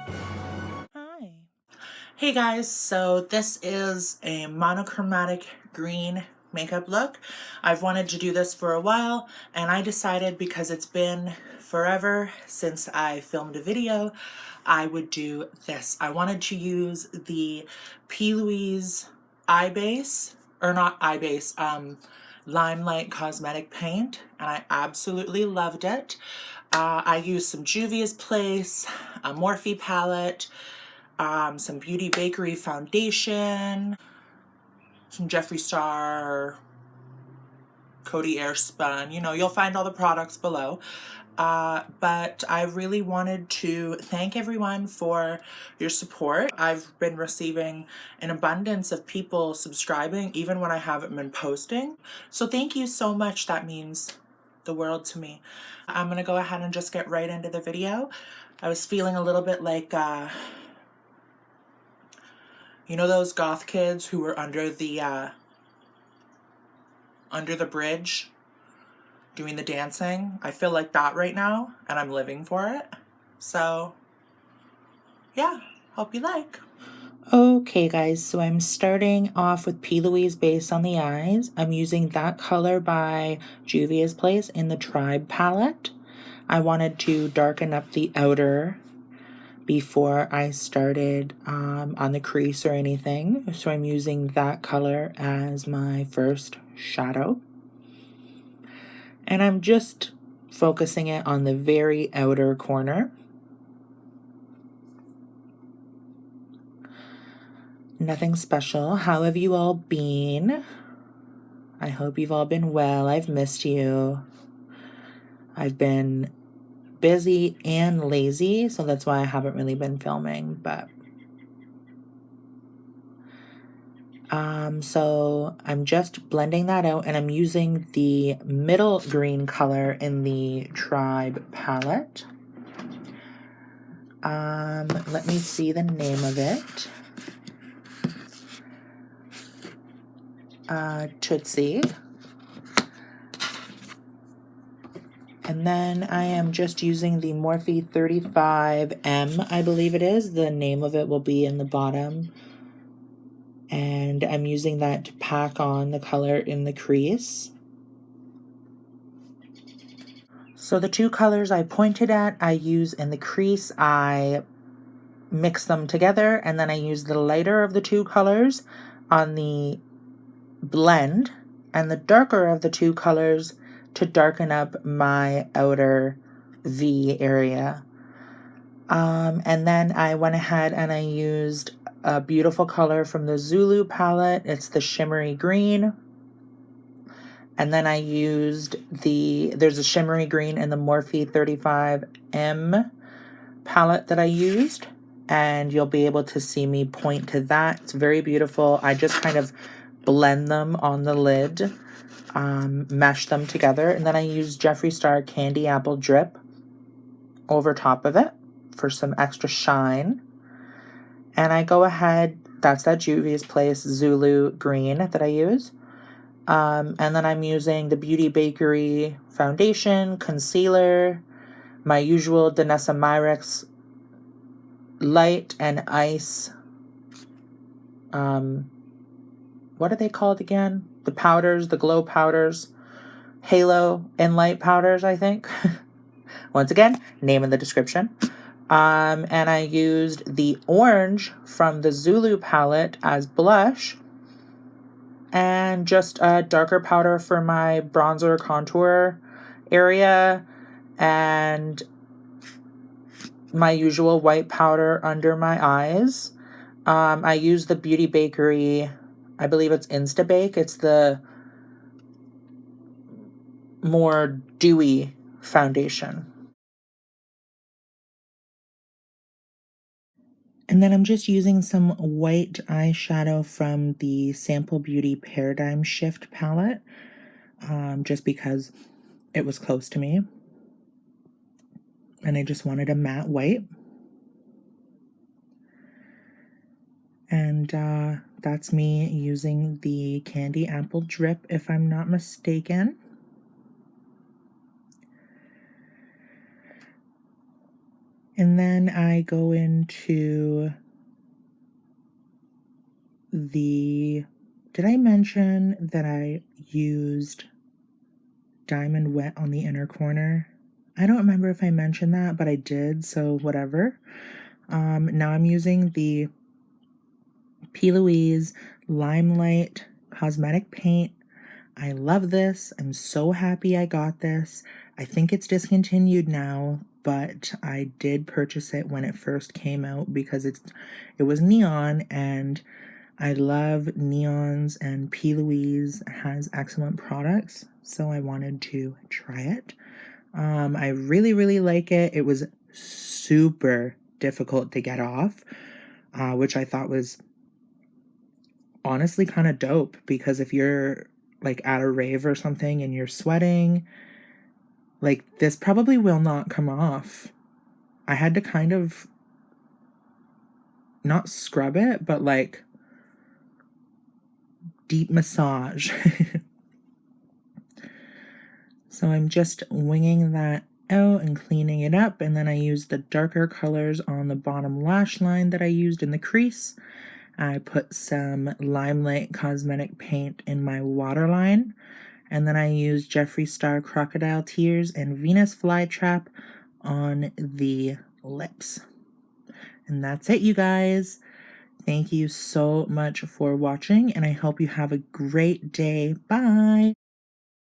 Hi. Hey guys, so this is a monochromatic green makeup look. I've wanted to do this for a while, and I decided because it's been forever since I filmed a video, I would do this. I wanted to use the Louise eye base, or not eye base, Limelight cosmetic paint, and I absolutely loved it. I used some Juvia's Place, a Morphe palette, some Beauty Bakerie foundation, some Jeffree Star, Coty Airspun. You know, you'll find all the products below. But I really wanted to thank everyone for your support. I've been receiving an abundance of people subscribing even when I haven't been posting. So thank you so much. That means the world to me. I'm gonna go ahead and just get right into the video. I was feeling a little bit like, you know those goth kids who were under the bridge doing the dancing? I feel like that right now, and I'm living for it. So, yeah, hope you like. Okay guys, so I'm starting off with P. Louise Base on the eyes. I'm using that color by Juvia's Place in the Tribe palette. I wanted to darken up the outer before I started on the crease or anything. So I'm using that color as my first shadow. And I'm just focusing it on the very outer corner. Nothing special. How have you all been? I hope you've all been well. I've missed you. I've been busy and lazy, so that's why I haven't really been filming, but so I'm just blending that out, and I'm using the middle green color in the Tribe palette. Let me see the name of it. Tootsie. And then I am just using the Morphe 35M, I believe it is. The name of it will be in the bottom. And I'm using that to pack on the color in the crease. So the two colors I pointed at, I use in the crease. I mix them together, and then I use the lighter of the two colors on the blend and the darker of the two colors to darken up my outer V area. And then I went ahead and I used a beautiful color from the Zulu palette. It's the shimmery green. And then I used there's a shimmery green in the Morphe 35M palette that I used. And you'll be able to see me point to that. It's very beautiful. I just kind of blend them on the lid, mesh them together. And then I use Jeffree Star Candy Apple Drip over top of it for some extra shine. And I go ahead, that's that Juvia's Place Zulu green that I use. And then I'm using the Beauty Bakerie foundation, concealer, my usual Danessa Myricks light and ice. What are they called again? The powders, the glow powders. Halo Enlight powders, I think. Once again, name in the description. And I used the orange from the Zulu palette as blush. And just a darker powder for my bronzer contour area. And my usual white powder under my eyes. I use the Beauty Bakerie, I believe it's Insta Bake. It's the more dewy foundation. And then I'm just using some white eyeshadow from the Sample Beauty Paradigm Shift palette, just because it was close to me. And I just wanted a matte white. And that's me using the Candy Apple Drip, if I'm not mistaken. And then I go into did I mention that I used Diamond Wet on the inner corner? I don't remember if I mentioned that, but I did, so whatever. Now I'm using the P. Louise Limelight Cosmetic Paint. I love this. I'm so happy I got this. I think it's discontinued now, but I did purchase it when it first came out because it was neon, and I love neons, and P. Louise has excellent products, so I wanted to try it. I really, really like it. It was super difficult to get off, which I thought was honestly kind of dope, because if you're like at a rave or something and you're sweating, like this probably will not come off. I had to kind of not scrub it, but like deep massage. So I'm just winging that out and cleaning it up, and then I used the darker colors on the bottom lash line that I used in the crease. I put some Limelight Cosmetic Paint in my waterline, and then I used Jeffree Star Crocodile Tears and Venus Flytrap on the lips. And that's it, you guys. Thank you so much for watching, and I hope you have a great day. Bye!